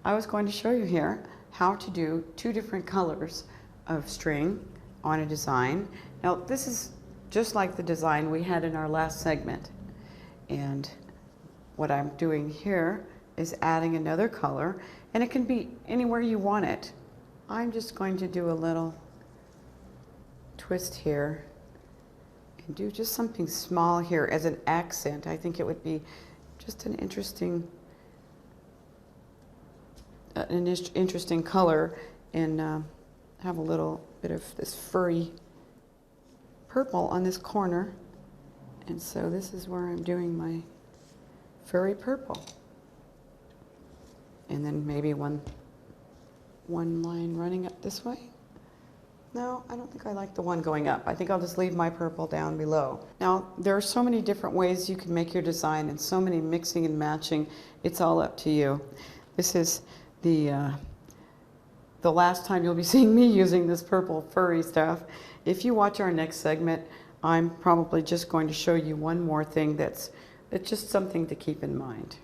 I was going to show you here how to do two different colors of string on a design. Now this is just like the design we had in our last segment, and what I'm doing here is adding another color, and it can be anywhere you want it. I'm just going to do a little twist here and do just something small here as an accent. I think it would be just an interesting color, and have a little bit of this furry purple on this corner, and so this is where I'm doing my furry purple, and then maybe one line running up this way. No, I don't think I like the one going up. I think I'll just leave my purple down below. Now, there are so many different ways you can make your design and so many mixing and matching. It's all up to you. This is the last time you'll be seeing me using this purple furry stuff. If you watch our next segment, I'm probably just going to show you one more thing that's just something to keep in mind.